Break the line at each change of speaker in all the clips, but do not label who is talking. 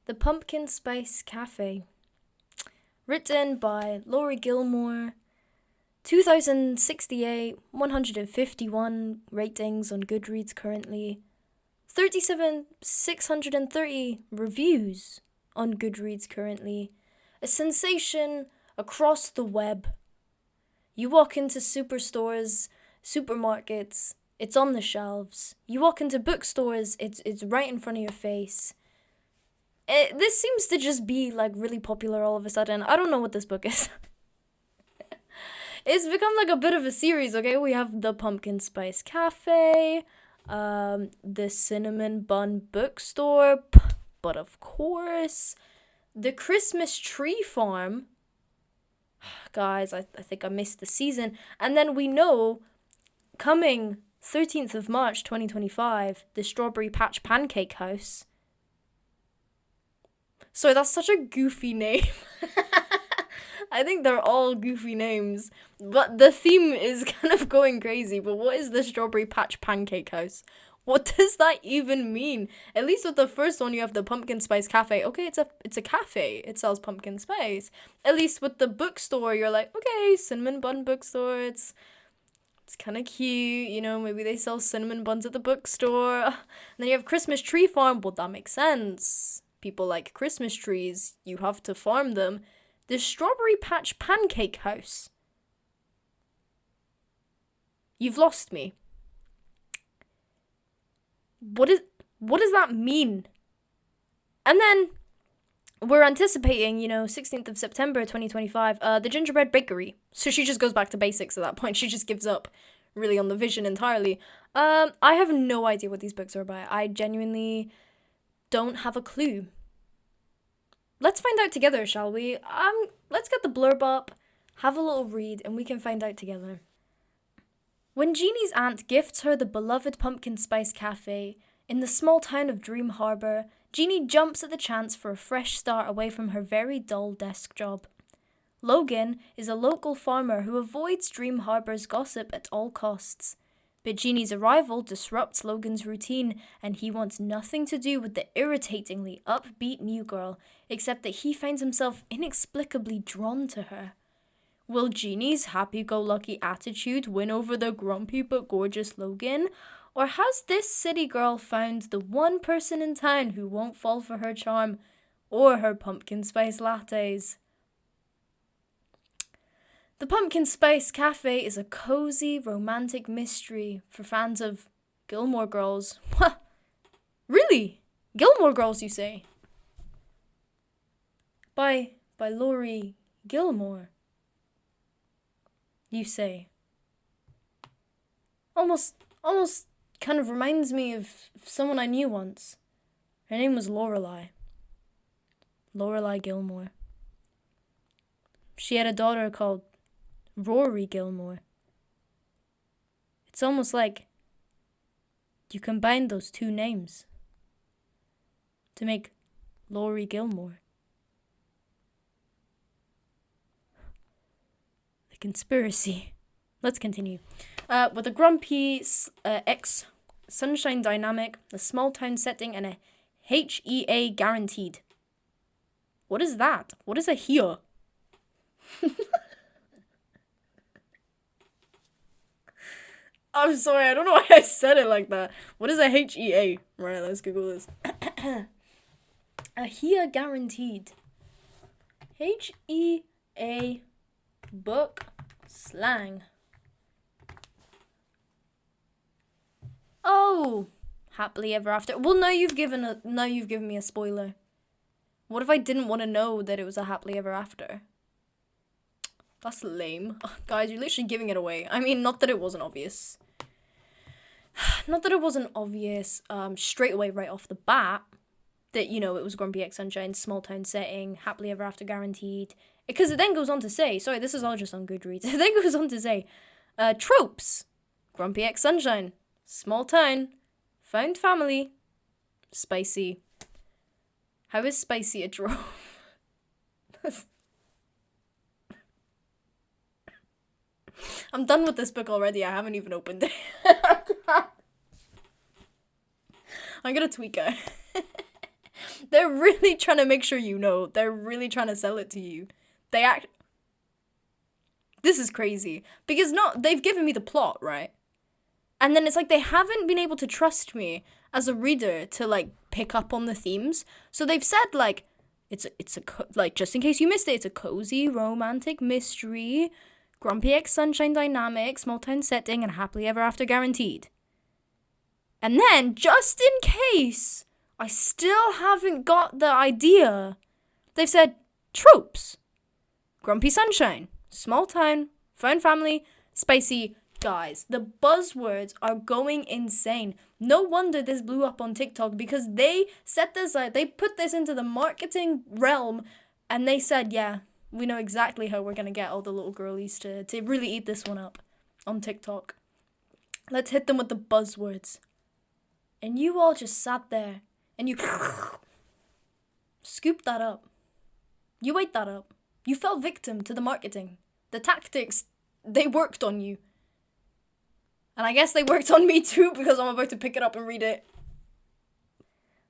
The Pumpkin Spice Café. Written by Laurie Gilmore. 2068, 151 ratings on Goodreads currently. 630 reviews on Goodreads currently. A sensation across the web. You walk into superstores, supermarkets, it's on the shelves. You walk into bookstores, it's right in front of your face. This seems to just be like really popular all of a sudden. I don't know what this book is. It's become like a bit of a series, okay? We have the Pumpkin Spice Cafe, the Cinnamon Bun Bookstore, but of course, the Christmas Tree Farm. Guys, I think I missed the season. And then we know, coming 13th of March 2025, the Strawberry Patch Pancake House. Sorry, that's such a goofy name. I think they're all goofy names, but the theme is kind of going crazy. But what is the Strawberry Patch Pancake House? What does that even mean? At least with the first one, you have the Pumpkin Spice Cafe. Okay, it's a cafe. It sells pumpkin spice. At least with the bookstore, you're like, okay, cinnamon bun bookstore. It's kind of cute, you know. Maybe they sell cinnamon buns at the bookstore. And then you have Christmas Tree Farm. Well, that makes sense. People like Christmas trees. You have to farm them. The Strawberry Patch Pancake House. You've lost me. What does that mean? And then we're anticipating, 16th of September 2025, the Gingerbread Bakery. So she just goes back to basics at that point. She just gives up really on the vision entirely. I have no idea what these books are about. I genuinely don't have a clue. Let's find out together, shall we? Let's get the blurb up, have a little read, and we can find out together. When Jeannie's aunt gifts her the beloved Pumpkin Spice Cafe in the small town of Dream Harbor, Jeannie jumps at the chance for a fresh start away from her very dull desk job. Logan is a local farmer who avoids Dream Harbor's gossip at all costs. But Jeannie's arrival disrupts Logan's routine, and he wants nothing to do with the irritatingly upbeat new girl, except that he finds himself inexplicably drawn to her. Will Jeannie's happy-go-lucky attitude win over the grumpy but gorgeous Logan? Or has this city girl found the one person in town who won't fall for her charm or her pumpkin spice lattes? The Pumpkin Spice Cafe is a cozy, romantic mystery for fans of Gilmore Girls. What? Really? Gilmore Girls, you say? By Laurie Gilmore, you say? Almost kind of reminds me of someone I knew once. Her name was Lorelai. Lorelai Gilmore. She had a daughter called Rory Gilmore. It's almost like you combine those two names to make Laurie Gilmore. The conspiracy. Let's continue. With a grumpy ex-sunshine dynamic, a small town setting, and a HEA guaranteed. What is that? What is a HEA? I'm sorry, I don't know why I said it like that. What is a HEA? Right, let's Google this. A HEA guaranteed. HEA book slang. Oh, happily ever after. Well, now you've given me a spoiler. What if I didn't want to know that it was a happily ever after? That's lame. Ugh, guys, you're literally giving it away. I mean, not that it wasn't obvious. Not that it wasn't obvious straight away right off the bat that, it was Grumpy X Sunshine, small town setting, happily ever after guaranteed. Because it then goes on to say, sorry, this is all just on Goodreads. It then goes on to say, tropes. Grumpy X Sunshine, small town, found family, spicy. How is spicy a trope? I'm done with this book already. I haven't even opened it. I'm gonna tweak it. They're really trying to make sure you know. They're really trying to sell it to you. This is crazy. Because they've given me the plot, right? And then it's like they haven't been able to trust me as a reader to, like, pick up on the themes. So they've said, like, like, just in case you missed it, it's a cozy, romantic mystery, grumpy ex-sunshine dynamic, small town setting, and happily ever after guaranteed. And then, just in case I still haven't got the idea, they've said tropes. Grumpy sunshine, small town, found family, spicy. Guys, the buzzwords are going insane. No wonder this blew up on TikTok, because they set this out, they put this into the marketing realm, and they said, yeah, we know exactly how we're going to get all the little girlies to really eat this one up on TikTok. Let's hit them with the buzzwords. And you all just sat there and you scooped that up. You ate that up. You fell victim to the marketing. The tactics, they worked on you. And I guess they worked on me too, because I'm about to pick it up and read it.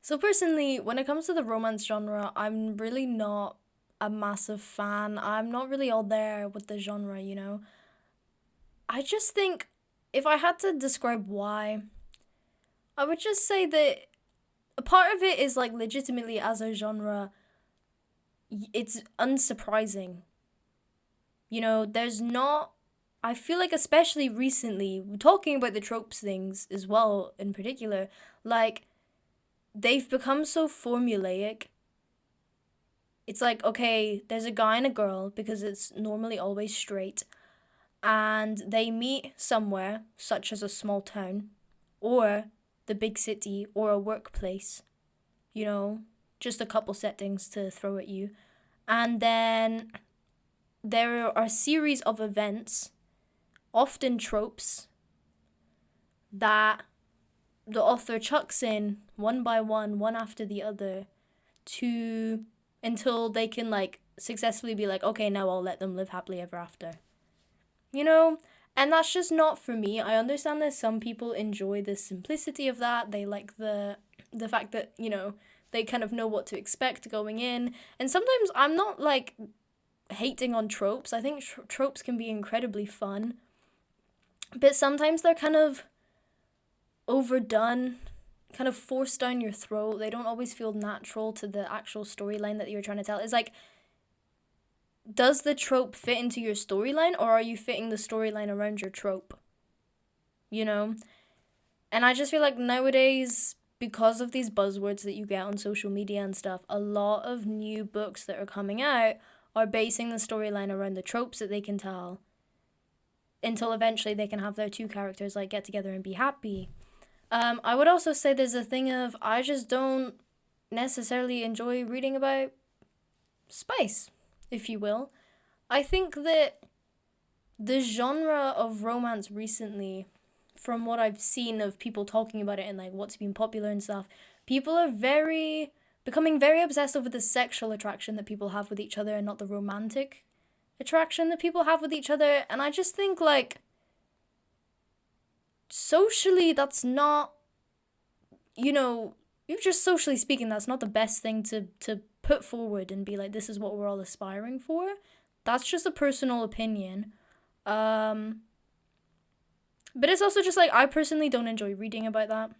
So personally, when it comes to the romance genre, I'm really not a massive fan. I'm not really all there with the genre, you know. I just think, if I had to describe why, I would just say that a part of it is, like, legitimately as a genre, it's unsurprising. You know, I feel like, especially recently, talking about the tropes things as well in particular, like, they've become so formulaic. It's like, okay, there's a guy and a girl, because it's normally always straight, and they meet somewhere, such as a small town, or the big city, or a workplace, you know, just a couple settings to throw at you. And then there are a series of events, often tropes, that the author chucks in one by one after the other, until they can, like, successfully be like, okay, now I'll let them live happily ever after. You know? And that's just not for me. I understand that some people enjoy the simplicity of that. They like the fact that, you know, they kind of know what to expect going in. And sometimes I'm not, like, hating on tropes. I think tropes can be incredibly fun. But sometimes they're kind of overdone, kind of forced down your throat. They don't always feel natural to the actual storyline that you're trying to tell. It's like, does the trope fit into your storyline, or are you fitting the storyline around your trope? You know? And I just feel like nowadays, because of these buzzwords that you get on social media and stuff, a lot of new books that are coming out are basing the storyline around the tropes that they can tell, until eventually they can have their two characters, like, get together and be happy. I would also say there's a thing of, I just don't necessarily enjoy reading about spice, if you will. I think that the genre of romance recently, from what I've seen of people talking about it and, like, what's been popular and stuff, people are becoming very obsessed over the sexual attraction that people have with each other, and not the romantic attraction that people have with each other. And I just think, like, socially, that's not, you know, just socially speaking, that's not the best thing to put forward and be like, this is what we're all aspiring for. That's just a personal opinion. But it's also just, like, I personally don't enjoy reading about that.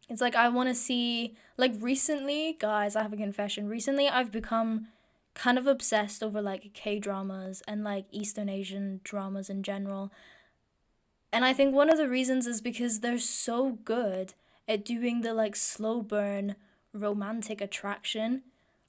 It's like, I want to see, like, recently, guys, I have a confession. Recently, I've become kind of obsessed over, like, K-dramas and, like, Eastern Asian dramas in general. And I think one of the reasons is because they're so good at doing the, like, slow burn romantic attraction.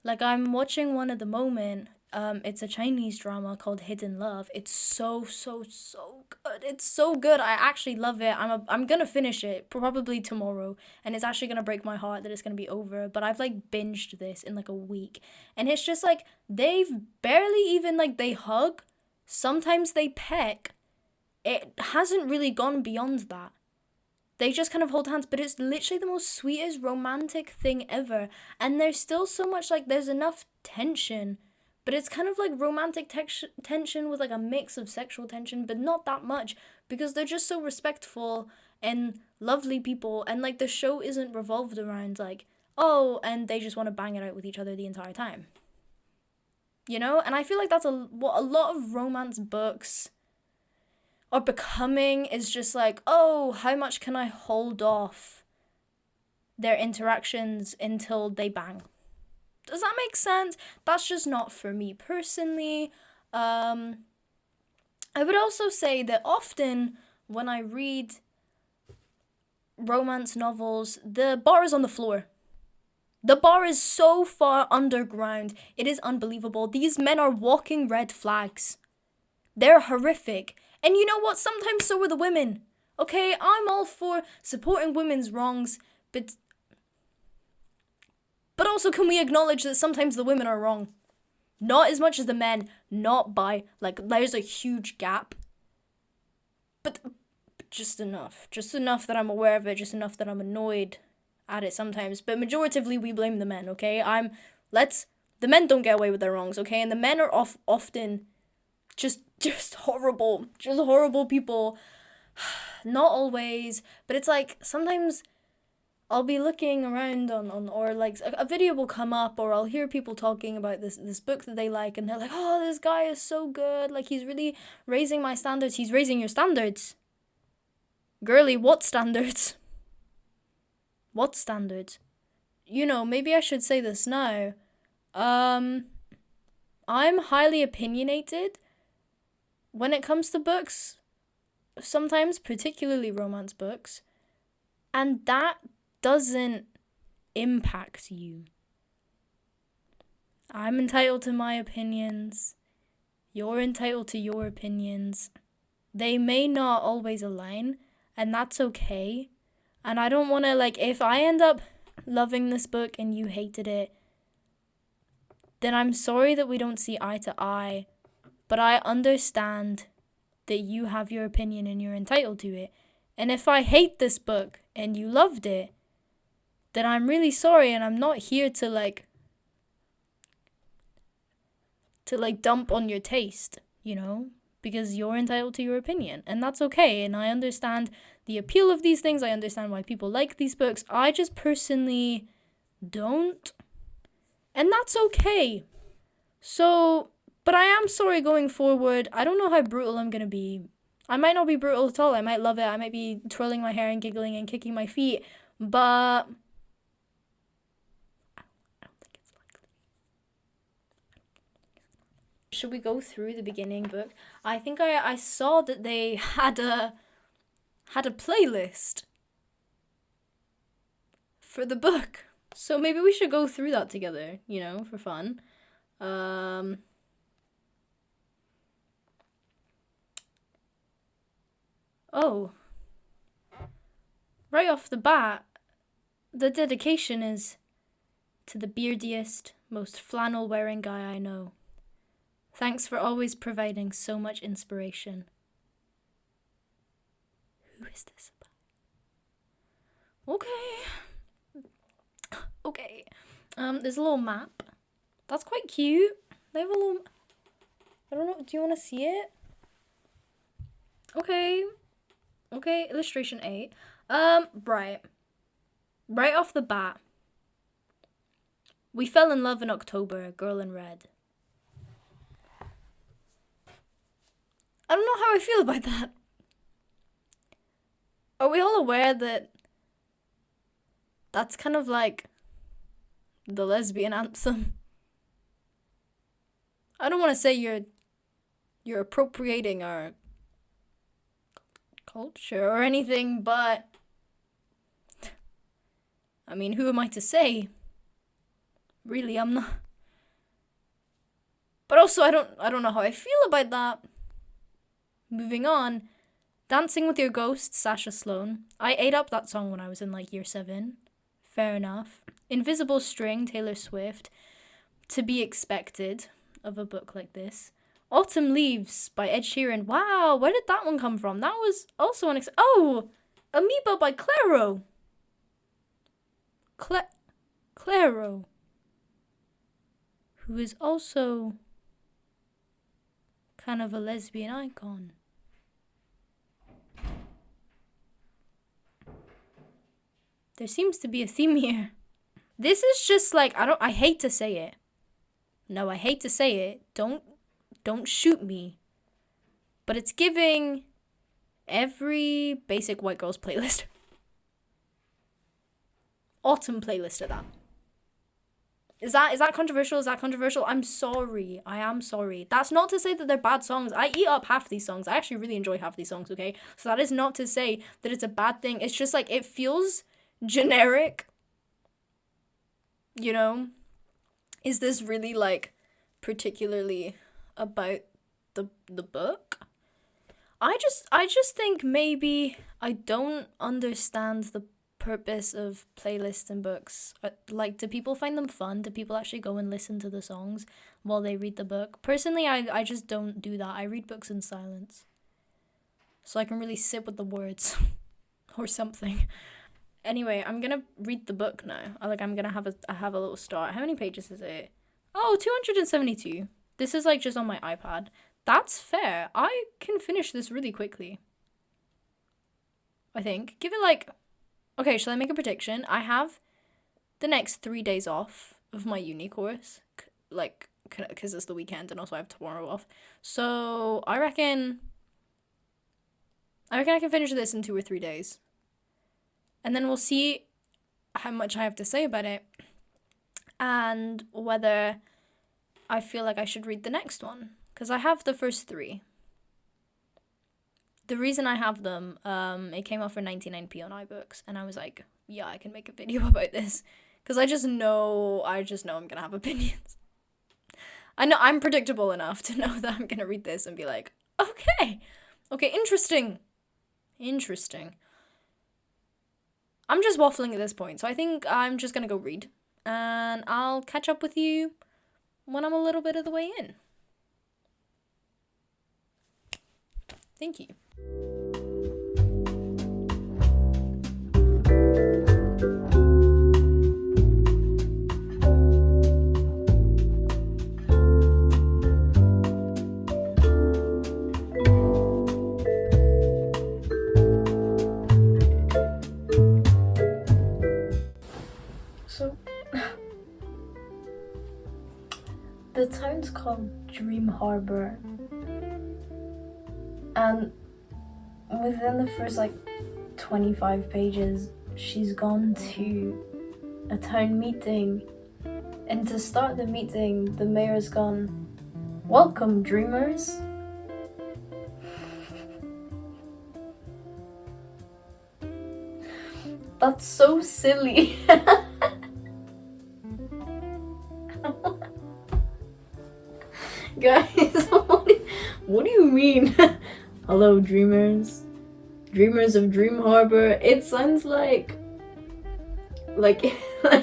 Like, I'm watching one at the moment. It's a Chinese drama called Hidden Love. It's so good. It's so good. I actually love it. I'm gonna finish it probably tomorrow, and it's actually gonna break my heart that it's gonna be over. But I've, like, binged this in, like, a week, and it's just like, they've barely even, like, they hug. Sometimes they peck. It hasn't really gone beyond that. They just kind of hold hands, but it's literally the most sweetest romantic thing ever. And there's still so much, like, there's enough tension, but it's kind of like romantic tension with, like, a mix of sexual tension, but not that much, because they're just so respectful and lovely people. And, like, the show isn't revolved around, like, oh, and they just want to bang it out with each other the entire time. You know? And I feel like that's what a lot of romance books are becoming, is just like, oh, how much can I hold off their interactions until they bang? Does that make sense? That's just not for me personally. I would also say that often when I read romance novels, the bar is on the floor. The bar is so far underground. It is unbelievable. These men are walking red flags. They're horrific. And you know what? Sometimes so are the women. Okay, I'm all for supporting women's wrongs, but also can we acknowledge that sometimes the women are wrong? Not as much as the men, not by, like, there's a huge gap. But just enough. Just enough that I'm aware of it, just enough that I'm annoyed at it sometimes. But majoritively, we blame the men, okay? The men don't get away with their wrongs, okay? And the men are often just horrible. Just horrible people. Not always, but it's like, sometimes I'll be looking around on or like a video will come up, or I'll hear people talking about this book that they like, and they're like, oh, this guy is so good, like, he's really raising my standards. He's raising your standards. Girly, what standards? What standards? You know, maybe I should say this now. I'm highly opinionated when it comes to books, sometimes, particularly romance books, and that doesn't impact you. I'm entitled to my opinions. You're entitled to your opinions. They may not always align, and that's okay. And I don't want to, like, if I end up loving this book and you hated it, then I'm sorry that we don't see eye to eye. But I understand that you have your opinion and you're entitled to it. And if I hate this book and you loved it, then I'm really sorry, and I'm not here to dump on your taste, you know, because you're entitled to your opinion, and that's okay. And I understand the appeal of these things. I understand why people like these books. I just personally don't, and that's okay. So, but I am sorry going forward. I don't know how brutal I'm gonna be. I might not be brutal at all. I might love it. I might be twirling my hair and giggling and kicking my feet, but should we go through the beginning book? I think I saw that they had a playlist for the book. So maybe we should go through that together, you know, for fun. Oh. Right off the bat, the dedication is to the beardiest, most flannel-wearing guy I know. Thanks for always providing so much inspiration. Who is this about? Okay. There's a little map. That's quite cute. They have a little... I don't know. Do you want to see it? Okay, illustration 8. Right off the bat. We fell in love in October, girl in red. I don't know how I feel about that. Are we all aware that that's kind of like the lesbian anthem? I don't want to say you're appropriating our culture or anything, but I mean, who am I to say? Really, I'm not. But also, I don't know how I feel about that. Moving on. Dancing with Your Ghost, Sasha Sloan. I ate up that song when I was in like year 7. Fair enough. Invisible String, Taylor Swift. To be expected of a book like this. Autumn Leaves by Ed Sheeran. Wow, where did that one come from? That was also oh! Amoeba by Clairo. Clairo. Who is also kind of a lesbian icon. There seems to be a theme here. This is just like, I hate to say it. No, I hate to say it. Don't shoot me. But it's giving every basic white girl's playlist. Autumn playlist at that. Is that controversial? Is that controversial? I'm sorry. I am sorry. That's not to say that they're bad songs. I eat up half these songs. I actually really enjoy half these songs, okay? So that is not to say that it's a bad thing. It's just like, it feels generic. You know? Is this really like particularly about the book? I just think maybe I don't understand the purpose of playlists and books. Like, do people find them fun? Do people actually go and listen to the songs while they read the book? Personally, I just don't do that. I read books in silence, so I can really sit with the words or something. Anyway, I'm gonna read the book now. I'm gonna have a little start. How many pages is it? Oh, 272. This is like just on my iPad. That's fair. I can finish this really quickly, I think. Give it like... Okay, shall I make a prediction? I have the next 3 days off of my uni course, because it's the weekend, and also I have tomorrow off. So I reckon I can finish this in 2 or 3 days. And then we'll see how much I have to say about it, and whether I feel like I should read the next one. Because I have the first 3. The reason I have them, it came out for 99p on iBooks, and I was like, yeah, I can make a video about this. Because I just know I'm going to have opinions. I know I'm predictable enough to know that I'm going to read this and be like, okay, interesting. I'm just waffling at this point, so I think I'm just going to go read. And I'll catch up with you when I'm a little bit of the way in. Thank you. So, the town's called Dream Harbor, and within the first 25 pages, she's gone to a town meeting, and to start the meeting, the mayor's gone, "Welcome, dreamers." That's so silly. Guys, what do you mean? Hello, dreamers of Dream Harbor. It sounds like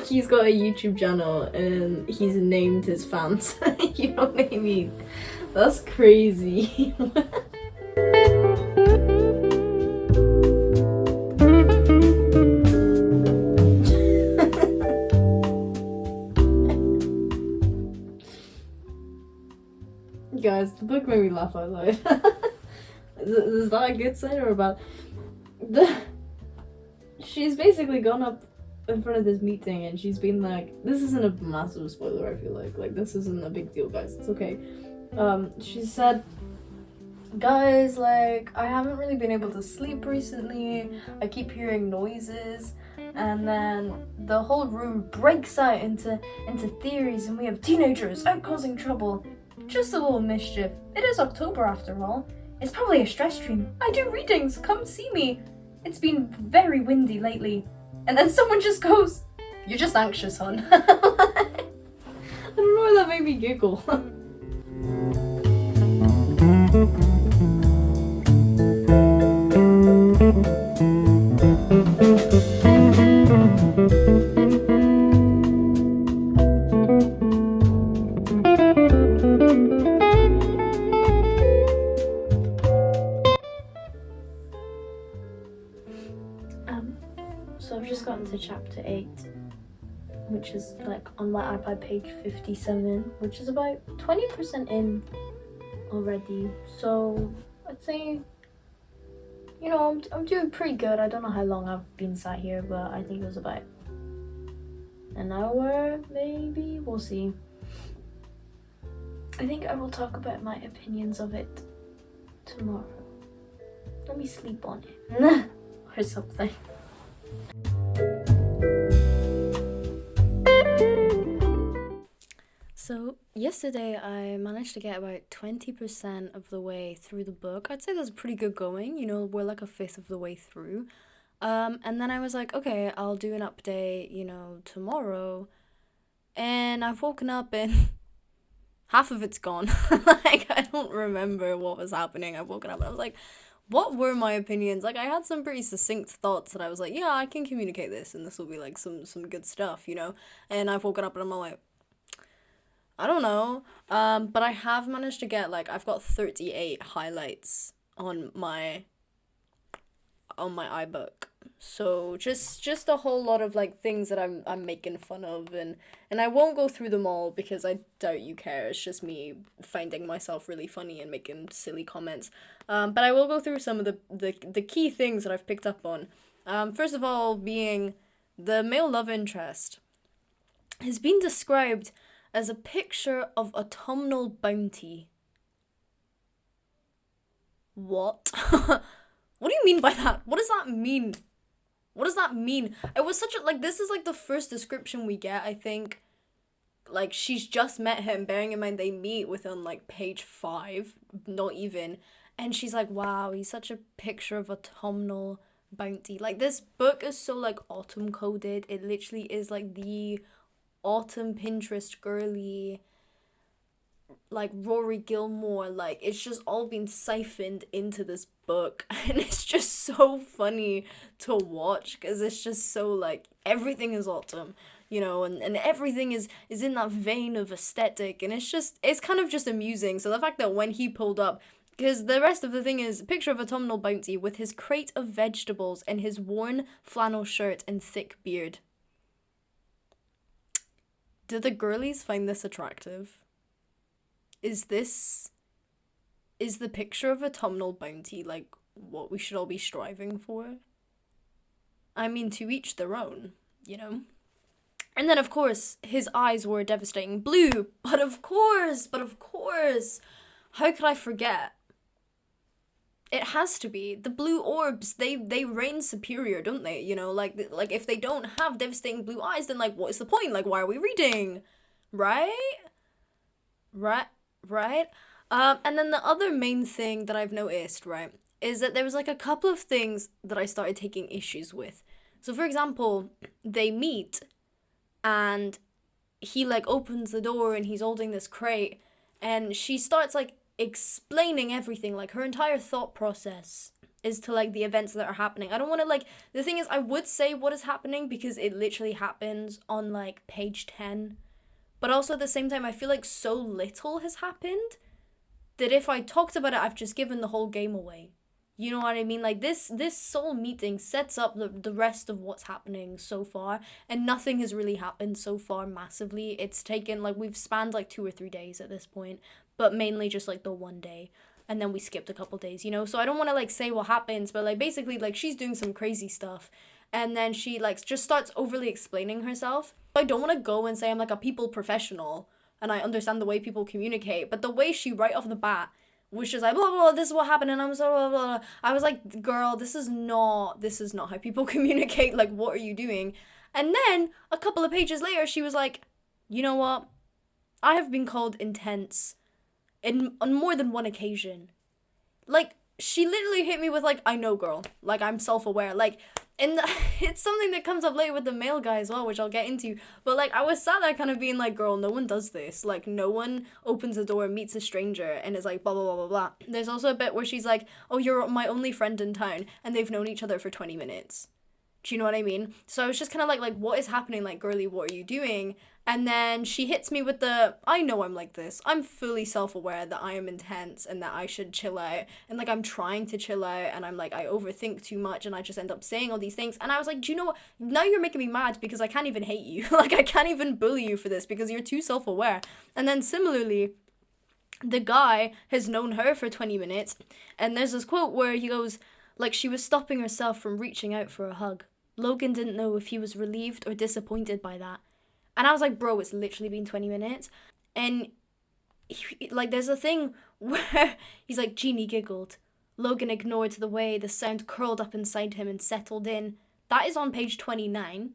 he's got a YouTube channel and he's named his fans. You know what I mean? That's crazy. Guys, the book made me laugh out loud. Is that a good sign or a bad? She's basically gone up in front of this meeting and she's been like, this isn't a massive spoiler, I feel like this isn't a big deal, guys, it's okay. She said, guys, I haven't really been able to sleep recently, I keep hearing noises, and then the whole room breaks out into theories, and we have teenagers out causing trouble. Just a little mischief. It is October after all. It's probably a stress dream. I do readings, come see me. It's been very windy lately. And then someone just goes, "You're just anxious, hon." I don't know why that made me giggle. So I've just gotten to chapter 8, which is on my iPad page 57, which is about 20% in already. So I'd say, I'm doing pretty good. I don't know how long I've been sat here, but I think it was about an hour, maybe? We'll see. I think I will talk about my opinions of it tomorrow. Let me sleep on it. Or something. So, yesterday I managed to get about 20% of the way through the book. I'd say that's pretty good going, you know, we're like a fifth of the way through. And then I was like, okay, I'll do an update, you know, tomorrow. And I've woken up and half of it's gone. Like, I don't remember what was happening. I've woken up and I was like, what were my opinions? Like, I had some pretty succinct thoughts that I was like, yeah, I can communicate this and this will be like some good stuff, you know? And I've woken up and I'm like, I don't know. But I have managed to get like, I've got 38 highlights on my iBook. So just a whole lot of like things that I'm making fun of, and I won't go through them all because I doubt you care. It's just me finding myself really funny and making silly comments. But I will go through some of the key things that I've picked up on. First of all, being the male love interest has been described as a picture of autumnal bounty. What? What do you mean by that? What does that mean? What does that mean? It was such a, like, this is like the first description we get, I think. Like, she's just met him, bearing in mind they meet within like page 5, not even. And she's like, wow, he's such a picture of autumnal bounty. Like, this book is so like autumn coded. It literally is like the autumn Pinterest girly, like Rory Gilmore, like it's just all been siphoned into this book, and it's just so funny to watch because it's just so like everything is autumn, you know, and everything is in that vein of aesthetic, and it's kind of just amusing. So the fact that when he pulled up, because the rest of the thing is picture of autumnal bounty with his crate of vegetables and his worn flannel shirt and thick beard. Do the girlies find this attractive? Is the picture of autumnal bounty like what we should all be striving for? I mean, to each their own, you know? And then, of course, his eyes were devastating blue. But of course, how could I forget? It has to be. The blue orbs, they reign superior, don't they? You know, like if they don't have devastating blue eyes, then, like, what is the point? Like, why are we reading? Right? And then the other main thing that I've noticed, right, is that there was, like, a couple of things that I started taking issues with. So, for example, they meet, and he, like, opens the door, and he's holding this crate, and she starts, like, explaining everything, like, her entire thought process is to, like, the events that are happening. I don't want to, like, the thing is, I would say what is happening, because it literally happens on, like, page 10, but also at the same time, I feel like so little has happened that if I talked about it, I've just given the whole game away. You know what I mean? Like, this soul meeting sets up the rest of what's happening so far, and nothing has really happened so far massively. It's taken, like, we've spanned, like, 2 or 3 days at this point, but mainly just, like, the one day, and then we skipped a couple days, you know? So I don't want to, like, say what happens, but, like, basically, like, she's doing some crazy stuff, and then she, like, just starts overly explaining herself. I don't want to go and say I'm, like, a people professional, and I understand the way people communicate, but the way she right off the bat was just like, blah, blah, blah, this is what happened, and I'm so, blah, blah, blah. I was like, girl, this is not how people communicate, like, what are you doing? And then, a couple of pages later, she was like, you know what? I have been called intense on more than one occasion. Like, she literally hit me with, like, I know, girl. Like, I'm self-aware. Like, and it's something that comes up later with the male guy as well, which I'll get into. But, like, I was sat there kind of being like, girl, no one does this. Like, no one opens the door, meets a stranger, and is like, blah, blah, blah, blah, blah. There's also a bit where she's like, oh, you're my only friend in town, and they've known each other for 20 minutes. Do you know what I mean? So I was just kind of like, what is happening? Like, girly, what are you doing? And then she hits me with the, I know I'm like this. I'm fully self-aware that I am intense and that I should chill out. And, like, I'm trying to chill out, and I'm like, I overthink too much, and I just end up saying all these things. And I was like, do you know what? Now you're making me mad because I can't even hate you. Like, I can't even bully you for this because you're too self-aware. And then similarly, the guy has known her for 20 minutes. And there's this quote where he goes, like, she was stopping herself from reaching out for a hug. Logan didn't know if he was relieved or disappointed by that. And I was like, bro, it's literally been 20 minutes. And like, there's a thing where he's like, Jeannie giggled. Logan ignored the way the sound curled up inside him and settled in. That is on page 29.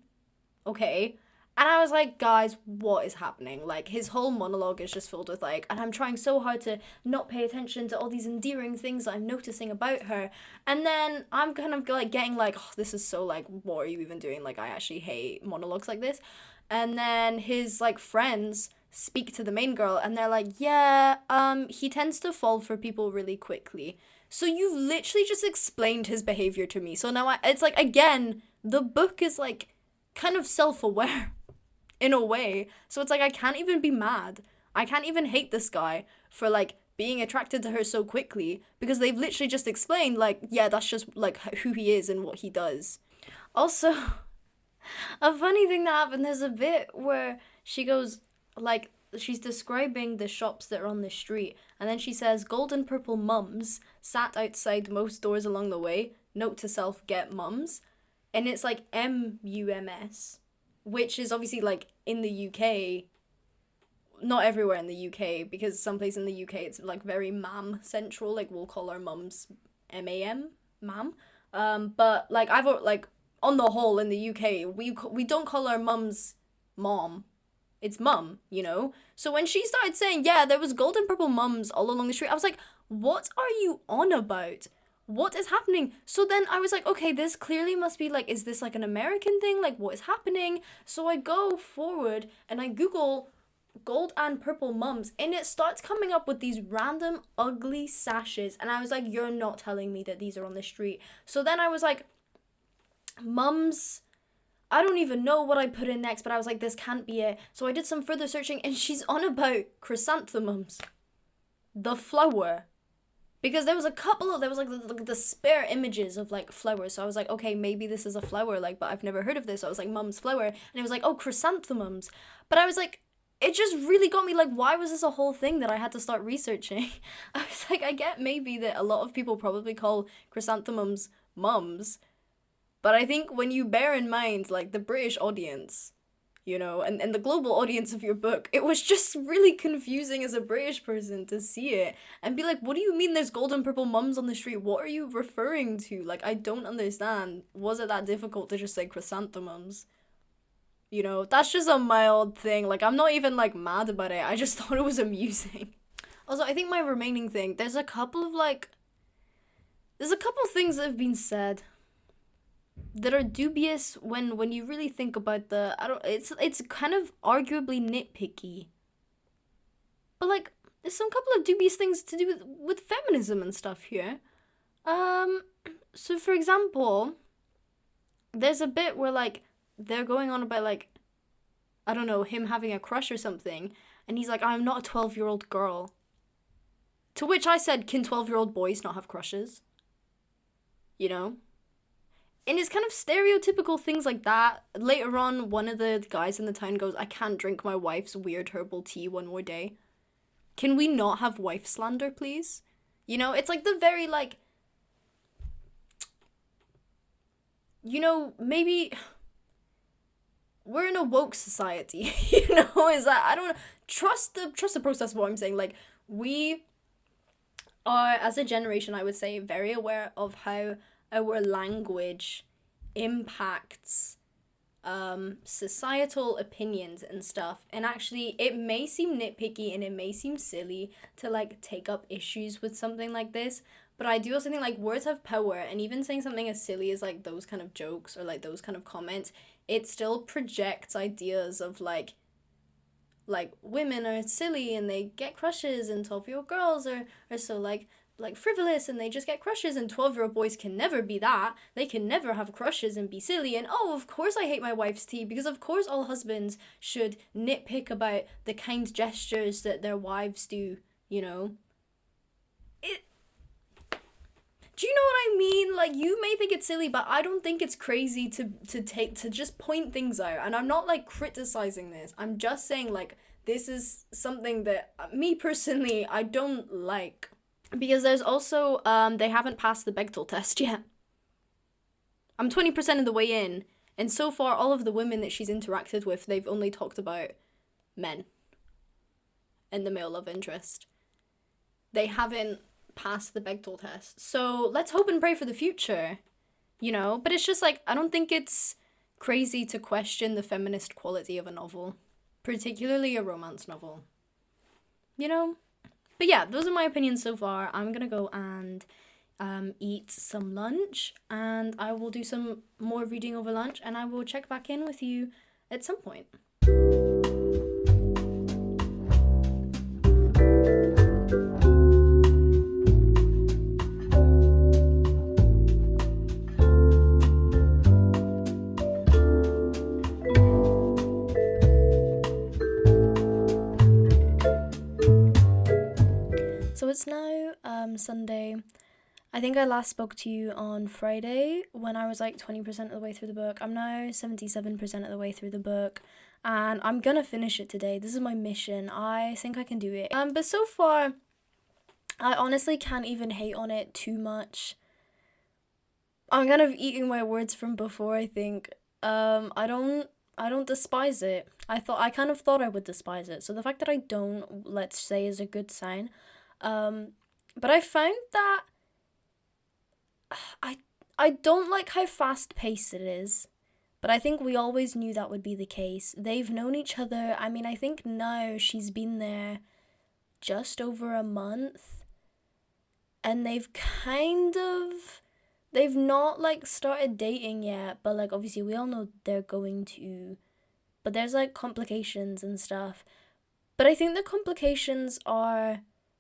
Okay. And I was like, guys, what is happening? Like, his whole monologue is just filled with, like, and I'm trying so hard to not pay attention to all these endearing things that I'm noticing about her. And then I'm kind of, like, getting, like, oh, this is so, like, what are you even doing? Like, I actually hate monologues like this. And then his, like, friends speak to the main girl, and they're like, yeah, he tends to fall for people really quickly. So you've literally just explained his behavior to me. So now it's, like, again, the book is, like, kind of self-aware. In a way. So it's like, I can't even be mad. I can't even hate this guy for, like, being attracted to her so quickly, because they've literally just explained, like, yeah, that's just, like, who he is and what he does. Also, a funny thing that happened, there's a bit where she goes, like, she's describing the shops that are on the street, and then she says, gold and purple mums sat outside most doors along the way. Note to self, get mums. And it's, like, MUMS. Which is obviously, like, in the UK, not everywhere in the UK, because some places in the UK it's, like, very mam central, like, we'll call our mums MAM, mam. But, like, on the whole in the UK, we don't call our mums mom. It's mum, you know? So when she started saying, yeah, there was gold and purple mums all along the street, I was like, what are you on about? What is happening? So then I was like, okay, this clearly must be, like, is this, like, an American thing? Like, what is happening? So I go forward and I Google gold and purple mums, and it starts coming up with these random ugly sashes. And I was like, you're not telling me that these are on the street. So then I was like, mums, I don't even know what I put in next, but I was like, this can't be it. So I did some further searching, and she's on about chrysanthemums. The flower. Because there was like the spare images of, like, flowers. So I was like, okay, maybe this is a flower, like, but I've never heard of this. So I was like, mum's flower. And it was like, oh, chrysanthemums. But I was like, it just really got me, like, why was this a whole thing that I had to start researching? I was like, I get maybe that a lot of people probably call chrysanthemums mums. But I think when you bear in mind, like, the British audience, you know, and the global audience of your book, it was just really confusing as a British person to see it and be like, what do you mean there's gold and purple mums on the street? What are you referring to? Like, I don't understand. Was it that difficult to just say chrysanthemums? You know, that's just a mild thing. Like, I'm not even, like, mad about it. I just thought it was amusing. Also, I think my remaining thing, there's a couple things that have been said that are dubious when you really think about it's kind of arguably nitpicky. But, like, there's some couple of dubious things to do with feminism and stuff here. So for example, there's a bit where, like, they're going on about, like, I don't know, him having a crush or something, and he's like, I'm not a 12-year-old girl. To which I said, can 12-year-old boys not have crushes? You know? And it's kind of stereotypical things like that. Later on, one of the guys in the town goes, I can't drink my wife's weird herbal tea one more day. Can we not have wife slander, please? You know, it's like the very, like, you know, maybe we're in a woke society, you know, is that, I don't know, trust the process of what I'm saying. Like, we are, as a generation, I would say, very aware of how our language impacts societal opinions and stuff. And actually, it may seem nitpicky and it may seem silly to, like, take up issues with something like this, but I do also think, like, words have power, and even saying something as silly as, like, those kind of jokes or, like, those kind of comments, it still projects ideas of, like, women are silly and they get crushes, and 12-year-old girls are so, like frivolous and they just get crushes, and 12-year-old boys can never be that. They can never have crushes and be silly, and oh, of course I hate my wife's tea, because of course all husbands should nitpick about the kind gestures that their wives do, you know? Do you know what I mean? Like, you may think it's silly, but I don't think it's crazy to just point things out. And I'm not, like, criticizing this. I'm just saying, like, this is something that me personally, I don't like. Because there's also, they haven't passed the Bechdel test yet. I'm 20% of the way in, And so far, all of the women that she's interacted with, they've only talked about men and the male love interest. They haven't passed the Bechdel test. So let's hope and pray for the future, you know? But it's just like, I don't think it's crazy to question the feminist quality of a novel, particularly a romance novel, you know? But yeah, those are my opinions so far. I'm gonna go and eat some lunch, and I will do some more reading over lunch, and I will check back in with you at some point. So it's now Sunday. I think I last spoke to you on Friday when I was like 20% of the way through the book. I'm now 77% of the way through the book, and I'm gonna finish it today. This is my mission. I think I can do it. But so far, I honestly can't even hate on it too much. I'm kind of eating my words from before, I think. I don't despise it. I kind of thought I would despise it. So the fact that I don't, let's say, is a good sign. But I found that I don't like how fast-paced it is, but I think we always knew that would be the case. They've known each other, I mean, I think now she's been there just over a month, and they've not, like, started dating yet, but, like, obviously we all know they're going to, but there's, like, complications and stuff. But I think the complications are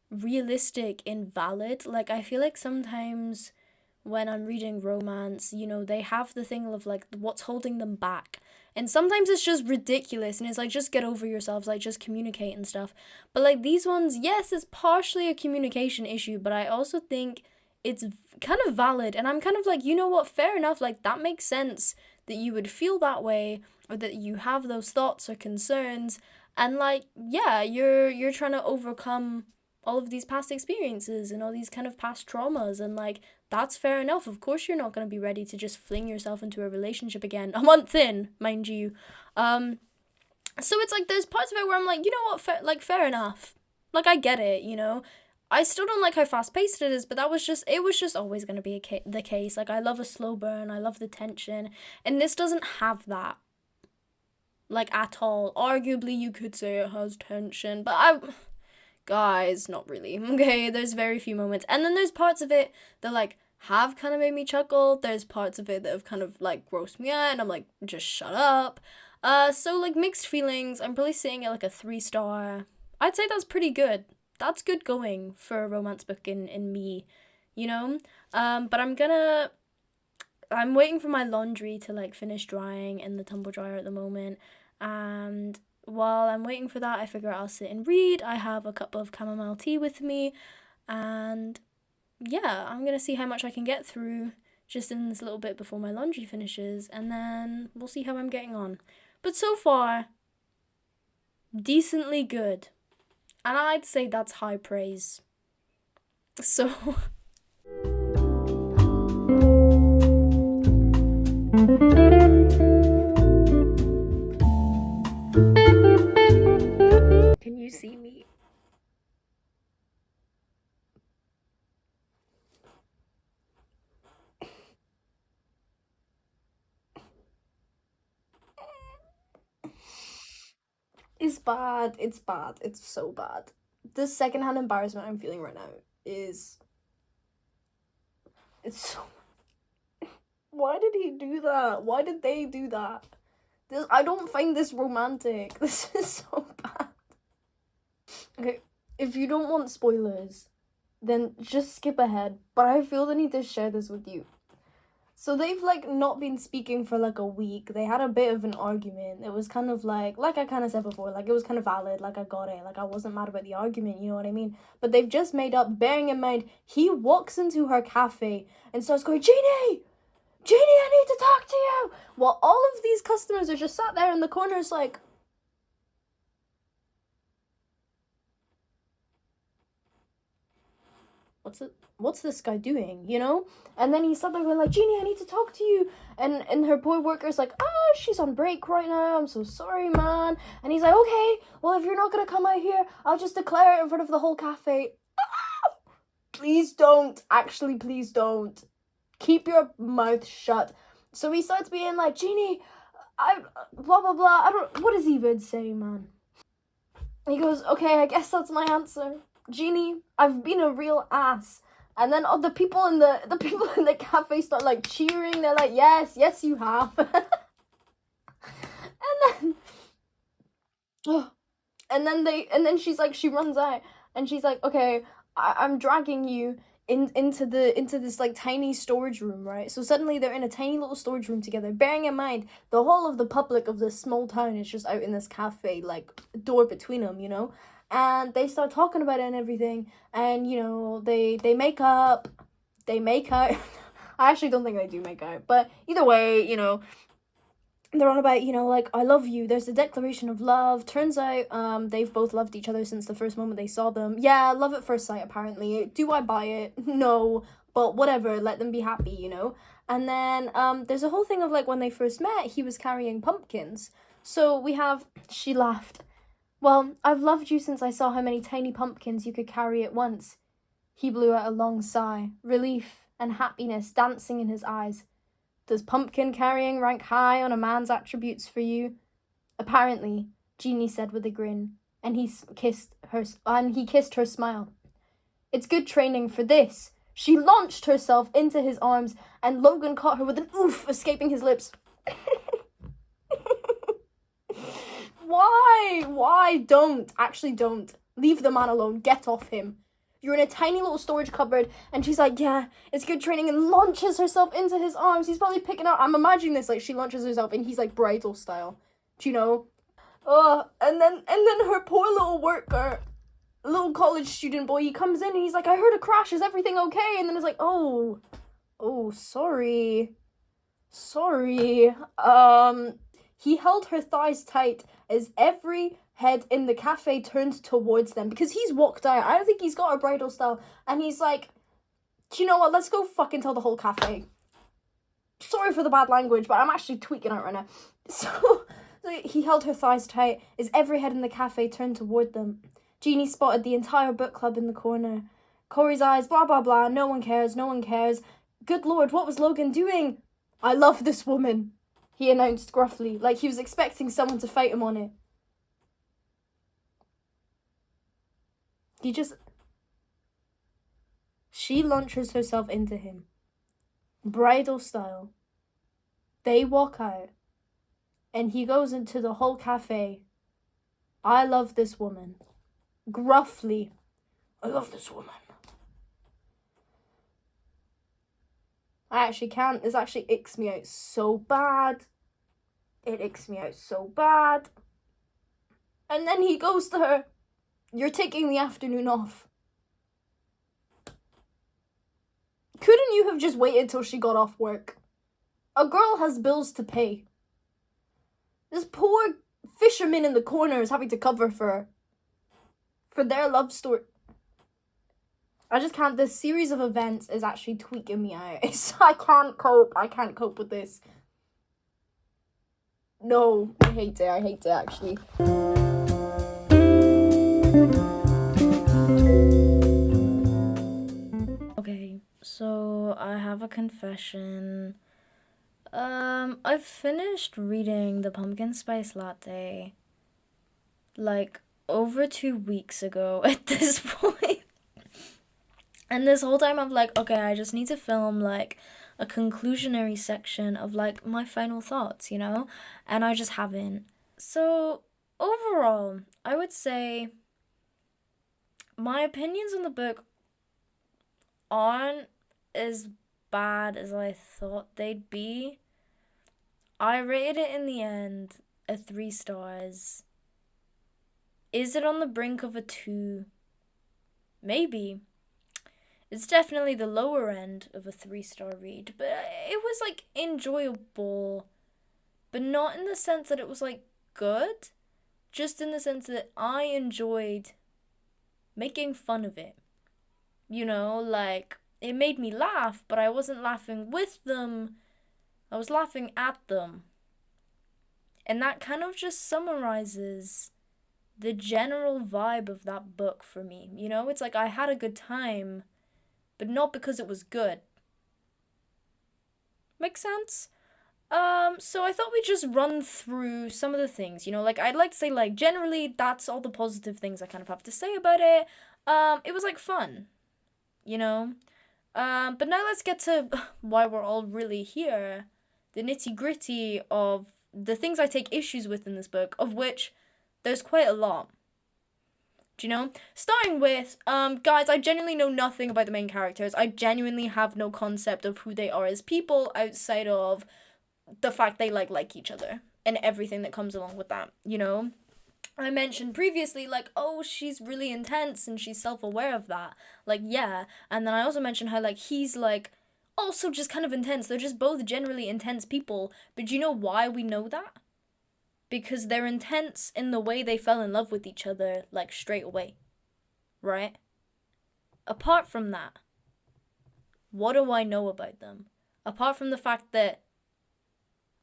realistic and valid. Like, I feel like sometimes when I'm reading romance, you know, they have the thing of, like, what's holding them back. And sometimes it's just ridiculous, and it's like, just get over yourselves, like, just communicate and stuff. But, like, these ones, yes, it's partially a communication issue, but I also think it's kind of valid. And I'm kind of like, you know what, fair enough, like, that makes sense that you would feel that way, or that you have those thoughts or concerns. And, like, yeah, you're trying to overcome all of these past experiences and all these kind of past traumas, and, like, that's fair enough. Of course you're not going to be ready to just fling yourself into a relationship again, a month in, mind you. So it's like, there's parts of it where I'm like, you know what, fair enough. Like, I get it, you know. I still don't like how fast-paced it is, but it was just always going to be the case. Like, I love a slow burn, I love the tension, and this doesn't have that. Like, at all. Arguably, you could say it has tension, but guys, not really. Okay, there's very few moments. And then there's parts of it that, like, have kind of made me chuckle. There's parts of it that have kind of, like, grossed me out, and I'm like, just shut up. So, like, mixed feelings. I'm probably saying it like a 3-star. I'd say that's pretty good. That's good going for a romance book in me, you know? But I'm waiting for my laundry to, like, finish drying in the tumble dryer at the moment, and while I'm waiting for that, I figure I'll sit and read. I have a cup of chamomile tea with me, and yeah, I'm gonna see how much I can get through just in this little bit before my laundry finishes, and then we'll see how I'm getting on. But so far, decently good, and I'd say that's high praise. So can you see me? It's bad. It's bad. It's so bad. The secondhand embarrassment I'm feeling right now is... It's so... Why did he do that? Why did they do that? I don't find this romantic. This is so bad. Okay, if you don't want spoilers, then just skip ahead. But I feel the need to share this with you. So they've, like, not been speaking for, like, a week. They had a bit of an argument. It was kind of like I kind of said before, like, it was kind of valid. Like, I got it. Like, I wasn't mad about the argument, you know what I mean? But they've just made up, bearing in mind, he walks into her cafe and starts going, Jeannie, I need to talk to you. While all of these customers are just sat there in the corners like, what's this guy doing, you know? And then he's suddenly going like, Jeannie, I need to talk to you. And her boy worker's like, she's on break right now. I'm so sorry, man. And he's like, okay, well, if you're not going to come out here, I'll just declare it in front of the whole cafe. Please don't. Actually, please don't. Keep your mouth shut. So he starts being like, Jeannie, I, blah, blah, blah. What does he even say, man? He goes, okay, I guess that's my answer. Jeannie, I've been a real ass. And then the people in the cafe start like cheering. They're like, yes, you have. and then she's like, she runs out and she's like, okay, I'm dragging you into this like tiny storage room, right? So suddenly they're in a tiny little storage room together, bearing in mind the whole of the public of this small town is just out in this cafe, like door between them, you know. And they start talking about it and everything, and you know, they make up, they make out. I actually don't think they do make out, but either way, you know, they're on about, you know, like, I love you. There's the declaration of love. Turns out, they've both loved each other since the first moment they saw them. Yeah, love at first sight, apparently. Do I buy it? No, but whatever, let them be happy, you know? And then, there's a whole thing of, like, when they first met, he was carrying pumpkins. So we have, she laughed. Well, I've loved you since I saw how many tiny pumpkins you could carry at once. He blew out a long sigh, relief and happiness dancing in his eyes. Does pumpkin carrying rank high on a man's attributes for you? Apparently, Jeannie said with a grin, and he kissed her smile. It's good training for this. She launched herself into his arms, and Logan caught her with an oof escaping his lips. Why? Don't. Actually, don't. Leave the man alone. Get off him. You're in a tiny little storage cupboard, and she's like, yeah, it's good training, and launches herself into his arms. He's probably picking up. I'm imagining this, like, she launches herself, and he's, like, bridal style. Do you know? And then her poor little worker, little college student boy, he comes in, and he's like, I heard a crash. Is everything okay? And then it's like, oh, sorry. He held her thighs tight as every head in the cafe turned towards them because he's walked out. I don't think he's got a bridal style. And he's like, do you know what? Let's go fucking tell the whole cafe. Sorry for the bad language, but I'm actually tweaking out right now. So he held her thighs tight as every head in the cafe turned toward them. Jeannie spotted the entire book club in the corner. Corey's eyes, blah, blah, blah. No one cares. Good Lord, what was Logan doing? I love this woman, he announced gruffly, like he was expecting someone to fight him on it. She launches herself into him. Bridal style. They walk out. And he goes into the whole cafe. I love this woman. Gruffly. I love this woman. I actually can't. This actually icks me out so bad. It icks me out so bad. And then he goes to her. You're taking the afternoon off. Couldn't you have just waited till she got off work? A girl has bills to pay. This poor fisherman in the corner is having to cover for their love story. I just can't. This series of events is actually tweaking me out. I can't cope. I can't cope with this. No, I hate it actually. Okay, so I have a confession. I've finished reading the Pumpkin Spice Latte like over 2 weeks ago at this point. And this whole time I'm like, okay, I just need to film like a conclusionary section of like my final thoughts, you know? And I just haven't. So overall, I would say my opinions on the book aren't as bad as I thought they'd be. I rated it in the end a 3 stars. Is it on the brink of a 2? Maybe. It's definitely the lower end of a 3-star read, but it was like enjoyable, but not in the sense that it was like good, just in the sense that I enjoyed making fun of it. You know, like, it made me laugh, but I wasn't laughing with them. I was laughing at them. And that kind of just summarizes the general vibe of that book for me. You know, it's like I had a good time, but not because it was good. Make sense? So I thought we'd just run through some of the things, you know, like I'd like to say, like, generally that's all the positive things I kind of have to say about it. It was like fun, you know? But now let's get to why we're all really here. The nitty gritty of the things I take issues with in this book, of which there's quite a lot. Do you know? Starting with, guys, I genuinely know nothing about the main characters. I genuinely have no concept of who they are as people outside of the fact they like each other and everything that comes along with that, you know? I mentioned previously, like, oh, she's really intense and she's self-aware of that. Like, yeah. And then I also mentioned how, like, he's, like, also just kind of intense. They're just both generally intense people. But do you know why we know that? Because they're intense in the way they fell in love with each other, like, straight away. Right? Apart from that, what do I know about them? Apart from the fact that,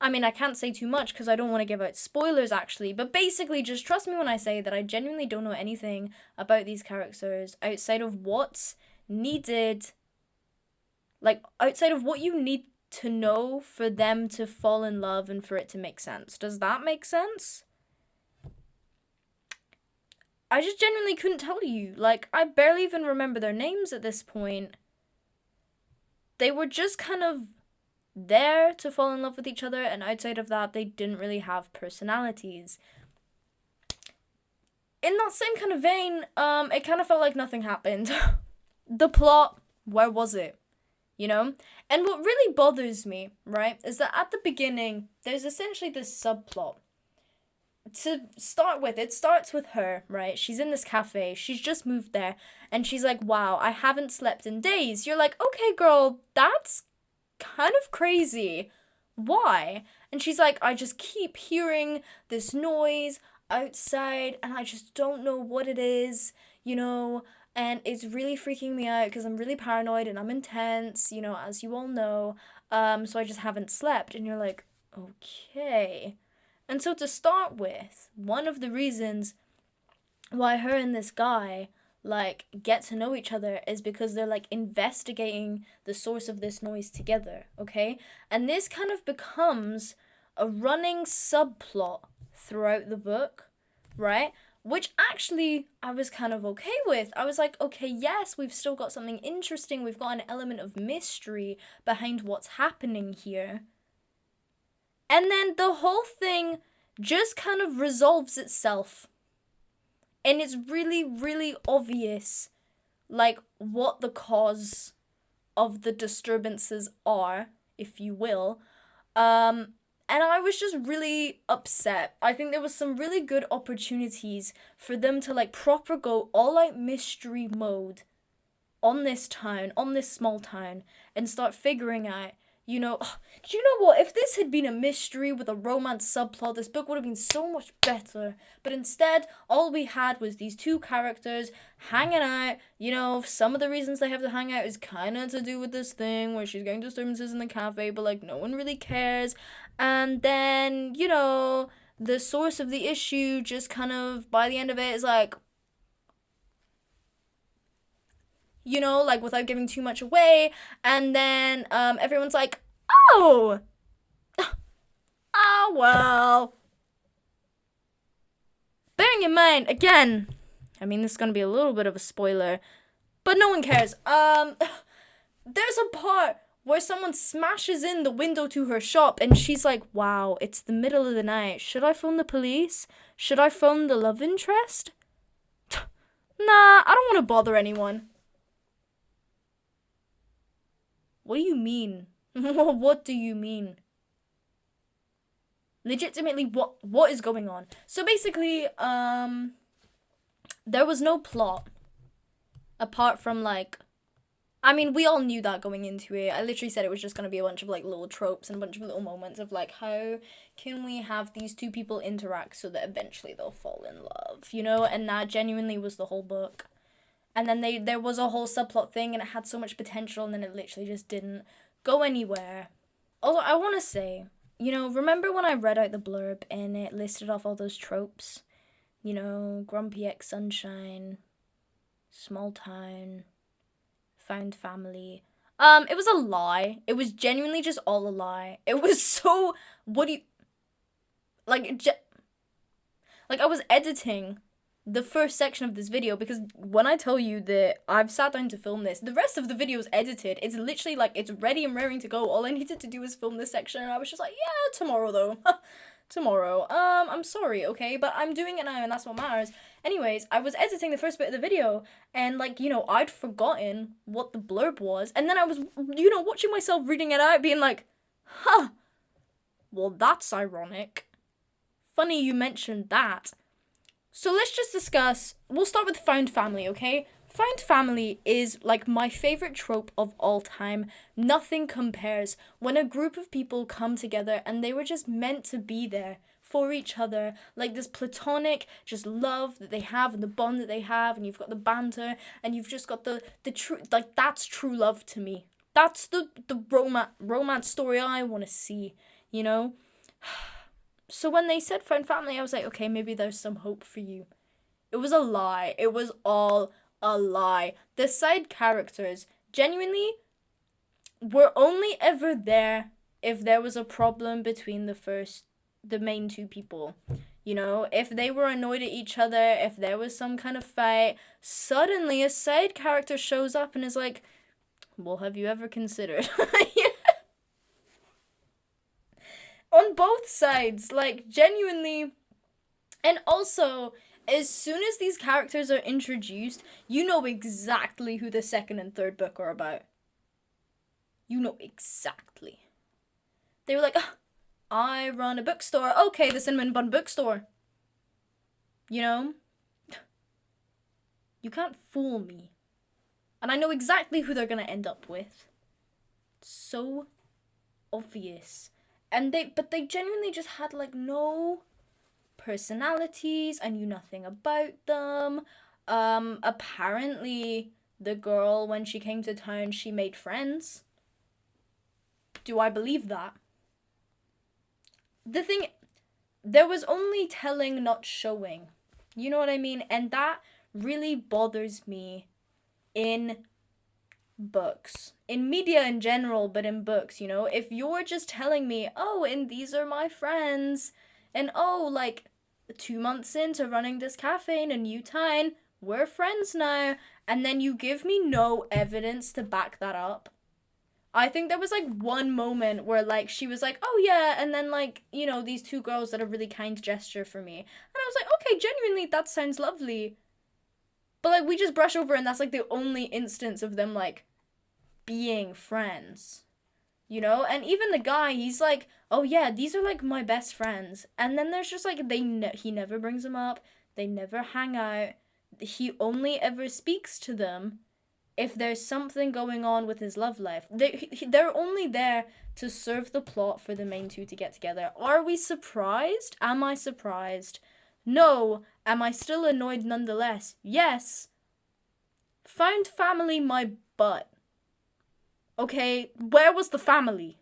I mean, I can't say too much because I don't want to give out spoilers, actually, but basically, just trust me when I say that I genuinely don't know anything about these characters outside of what's needed, like, outside of what you need to know for them to fall in love and for it to make sense. Does that make sense? I just genuinely couldn't tell you. Like, I barely even remember their names at this point. They were just kind of there to fall in love with each other, and outside of that, they didn't really have personalities. In that same kind of vein, it kind of felt like nothing happened. The plot, where was it? You know? And what really bothers me, right, is that at the beginning, there's essentially this subplot. To start with, it starts with her, right? She's in this cafe, she's just moved there, and she's like, wow, I haven't slept in days. You're like, okay, girl, that's kind of crazy. Why? And she's like, I just keep hearing this noise outside, and I just don't know what it is, you know, and it's really freaking me out because I'm really paranoid and I'm intense, you know, as you all know. So I just haven't slept. And you're like, okay. And so to start with, one of the reasons why her and this guy, like, get to know each other is because they're, like, investigating the source of this noise together, okay? And this kind of becomes a running subplot throughout the book, right? Which actually I was kind of okay with. I was like, okay, yes, we've still got something interesting. We've got an element of mystery behind what's happening here. And then the whole thing just kind of resolves itself. And it's really, really obvious, like, what the cause of the disturbances are, if you will. And I was just really upset. I think there was some really good opportunities for them to, like, proper go all-out mystery mode on this town, on this small town, and start figuring out, you know, do you know what? If this had been a mystery with a romance subplot, this book would have been so much better. But instead, all we had was these two characters hanging out. You know, some of the reasons they have to hang out is kind of to do with this thing where she's getting disturbances in the cafe, but, like, no one really cares. And then, you know, the source of the issue just kind of, by the end of it, is like, you know, like, without giving too much away. And then everyone's like, oh, oh, well. Bearing in mind, again, I mean, this is going to be a little bit of a spoiler, but no one cares. There's a part where someone smashes in the window to her shop, and she's like, wow, it's the middle of the night. Should I phone the police? Should I phone the love interest? Nah, I don't want to bother anyone. What do you mean? What do you mean? Legitimately, what is going on? So basically, there was no plot apart from, like, I mean, we all knew that going into it. I literally said it was just going to be a bunch of, like, little tropes and a bunch of little moments of, like, how can we have these two people interact so that eventually they'll fall in love, you know? And that genuinely was the whole book. And then there was a whole subplot thing, and it had so much potential, and then it literally just didn't go anywhere. Although I want to say, remember when I read out the blurb and it listed off all those tropes? Grumpy ex-sunshine, small town, found family. It was a lie. It was genuinely just all a lie. It was so, like, I was editing the first section of this video, because when I tell you that I've sat down to film this, the rest of the video is edited. It's literally like, it's ready and raring to go. All I needed to do was film this section, and I was just like, yeah, tomorrow though. Tomorrow. I'm sorry, okay? But I'm doing it now, and that's what matters. Anyways, I was editing the first bit of the video, and, I'd forgotten what the blurb was, and then I was, watching myself reading it out, being like, huh, well, that's ironic. Funny you mentioned that. So let's just discuss, we'll start with found family, okay? Found family is, my favorite trope of all time. Nothing compares. When a group of people come together and they were just meant to be there for each other, this platonic just love that they have and the bond that they have, and you've got the banter, and you've just got the true, that's true love to me. That's the romance story I want to see, So when they said found family, I was like, okay, maybe there's some hope for you. It was a lie. It was all a lie. The side characters genuinely were only ever there if there was a problem between the main two people. If they were annoyed at each other, if there was some kind of fight, suddenly a side character shows up and is like, well, have you ever considered? On both sides, genuinely. And also, as soon as these characters are introduced, you know exactly who the second and third book are about. You know exactly. They were like, I run a bookstore. Okay, the Cinnamon Bun Bookstore. You can't fool me. And I know exactly who they're going to end up with. So obvious. But they genuinely just had, no personalities. I knew nothing about them. Apparently, the girl, when she came to town, she made friends. Do I believe that? The thing, there was only telling, not showing. You know what I mean? And that really bothers me in books. In media in general, but in books, if you're just telling me, oh, and these are my friends, and 2 months into running this cafe in a new town, we're friends now, and then you give me no evidence to back that up. I think there was one moment where she was like, oh yeah, and then these two girls did a really kind gesture for me, and I was like, okay, genuinely, that sounds lovely. But we just brush over, and that's the only instance of them being friends, and even the guy, he's like, oh yeah, these are my best friends, and then there's just he never brings them up, they never hang out, he only ever speaks to them if there's something going on with his love life. They're only there to serve the plot for the main two to get together. Are we surprised? Am I surprised? No. Am I still annoyed nonetheless? Yes. Found family my butt. Okay, where was the family?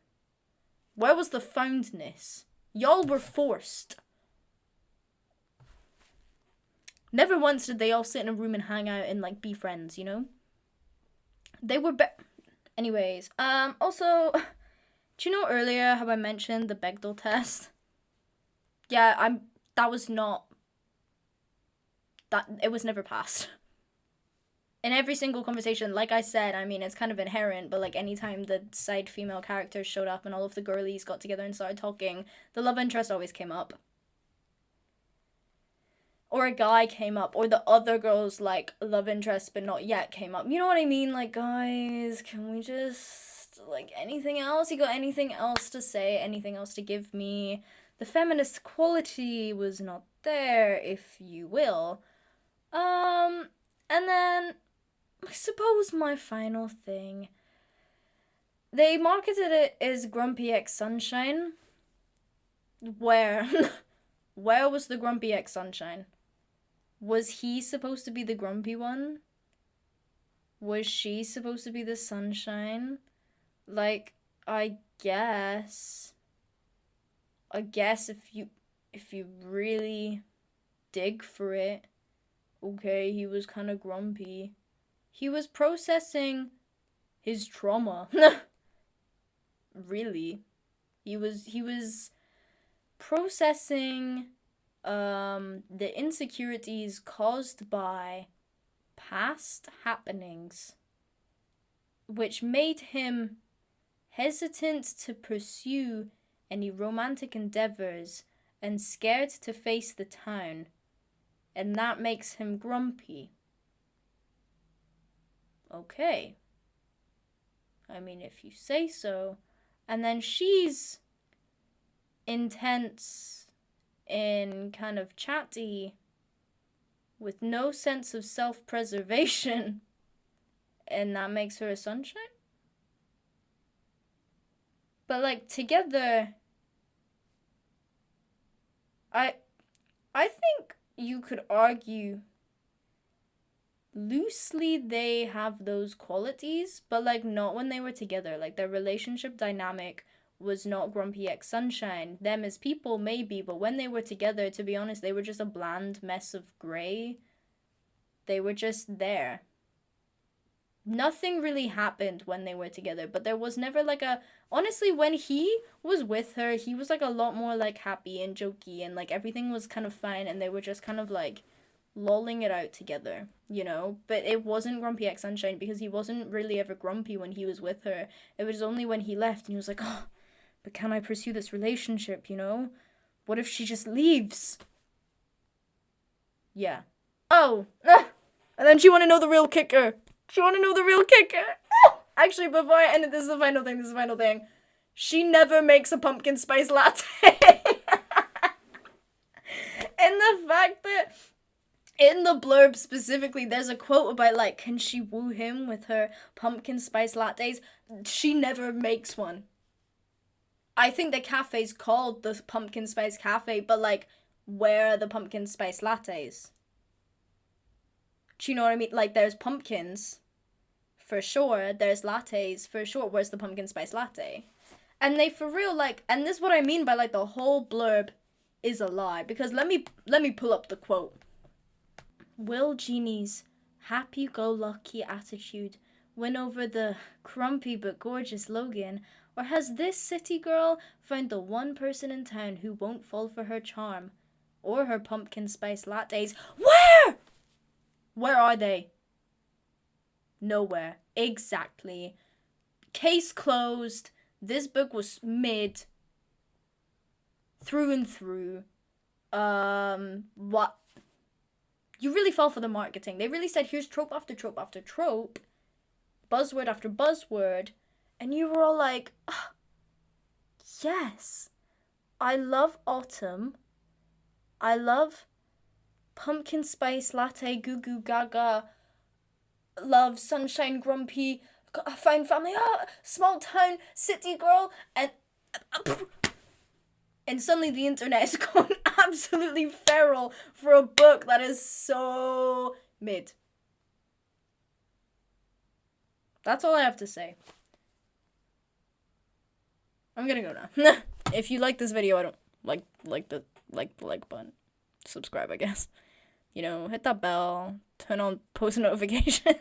Where was the foundness? Y'all were forced. Never once did they all sit in a room and hang out and be friends, They were anyways, also, do you know earlier how I mentioned the Bechdel test? Yeah, it was never passed. In every single conversation, like I said, it's kind of inherent, but anytime the side female characters showed up and all of the girlies got together and started talking, the love interest always came up. Or a guy came up, or the other girl's love interest but not yet came up. You know what I mean? Guys, can we just anything else? You got anything else to say? Anything else to give me? The feminist quality was not there, if you will. And then I suppose my final thing. They marketed it as Grumpy X Sunshine. Where? Where was the Grumpy X Sunshine? Was he supposed to be the grumpy one? Was she supposed to be the sunshine? Like, I guess. If you really dig for it, okay, he was kind of grumpy. He was processing his trauma. Really. He was processing the insecurities caused by past happenings, which made him hesitant to pursue any romantic endeavors and scared to face the town, and that makes him grumpy. Okay. I mean, if you say so. And then she's intense and kind of chatty with no sense of self-preservation, and that makes her a sunshine? But, like, together, I think you could argue loosely they have those qualities, but, like, not when they were together. Like, their relationship dynamic was not grumpy ex sunshine. Them as people, maybe, but when they were together, to be honest, they were just a bland mess of gray. They were just there. Nothing really happened when they were together, but there was never, like, honestly, when he was with her, he was, like, a lot more, like, happy and jokey, and, like, everything was kind of fine, and they were just kind of, like, lolling it out together, you know? But it wasn't grumpy ex sunshine, because he wasn't really ever grumpy when he was with her. It was only when he left, and he was like, oh, but can I pursue this relationship, you know? What if she just leaves? Yeah. Oh! And then she want to know the real kicker. Actually, before I end it, this is the final thing. She never makes a pumpkin spice latte. And the fact that in the blurb specifically, there's a quote about, like, can she woo him with her pumpkin spice lattes? She never makes one. I think the cafe's called the Pumpkin Spice Cafe, but, like, where are the pumpkin spice lattes? Do you know what I mean? Like, there's pumpkins, for sure. There's lattes, for sure. Where's the pumpkin spice latte? And they, for real, like, and this is what I mean by, like, the whole blurb is a lie. Because let me pull up the quote. Will Jeannie's happy-go-lucky attitude win over the grumpy but gorgeous Logan? Or has this city girl found the one person in town who won't fall for her charm? Or her pumpkin spice lattes? Where? Where are they? Nowhere. Exactly. Case closed. This book was mid. Through and through. What? You really fell for the marketing. They really said, here's trope after trope after trope. Buzzword after buzzword. And you were all like, oh, yes. I love autumn. I love pumpkin spice latte, goo goo gaga. Love sunshine grumpy. Fine family. Small town city girl. And suddenly the internet is going absolutely feral for a book that is so mid. That's all I have to say. I'm gonna go now. If you like this video, I don't like the like button. Subscribe, I guess. You know, hit that bell, turn on post notifications,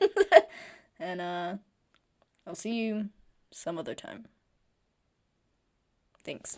and I'll see you some other time. Thanks.